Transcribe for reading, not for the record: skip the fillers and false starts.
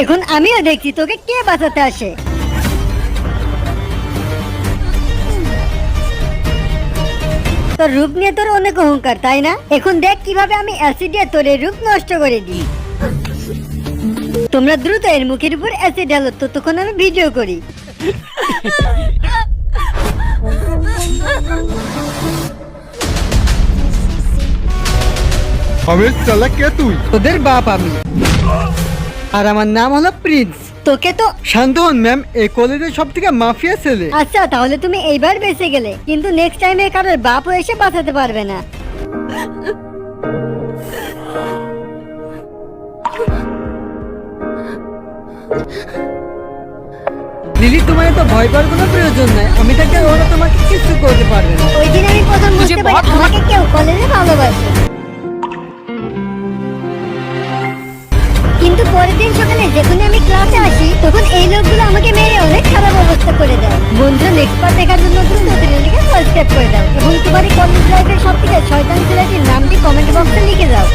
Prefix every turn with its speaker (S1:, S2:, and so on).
S1: এখন আমিও দেখছি তোকে কে বাঁচাতে আসে। তোর রূপ নিয়ে তোর অনেক অহংকার তাই না? এখন দেখ কিভাবে আমি অ্যাসিড দিয়ে তোর এই রূপ নষ্ট করে দিই। তোমরা দ্রুত এর মুখের উপর অ্যাসিড ঢালো, ততক্ষণ আমি ভিডিও করি।
S2: আমি চালা কে তুই?
S3: তোদের বাপ আমি, আর আমার নাম হলো প্রিন্স।
S1: তোকে তো
S3: শান্ত হন ম্যাম, এই কলেজের সব থেকে মাফিয়া ছেলে।
S1: আচ্ছা তাহলে তুমি এইবার বেঁচে গেলে, কিন্তু নেক্সট টাইমে কারোর বাপও এসে বাঁচাতে পারবে না।
S3: লিলি, তোমার তো ভয় পাওয়ার কোনো প্রয়োজন নাই, আমি থাকতে ওরা তোমাকে কিছু করতে পারবে না।
S1: ওই দিন আমি প্রথম বুঝতে পারি আমাকে কেউ কলেজে ভালোবাসে। কিন্তু পরের দিন সকালে যখন আমি ক্লাসে আসি, তখন এই লোকগুলো আমাকে মেরে অনেক খারাপ অবস্থা করে দেয়। বন্ধুরা, নেক্সট পার্ট দেখার জন্য দ্রুত চ্যানেলটিকে সাবস্ক্রাইব করে দাও এবং তোমার কলেজ লাইফের সবথেকে শয়তান ছেলেটির নামটি কমেন্ট বক্সে লিখে দাও।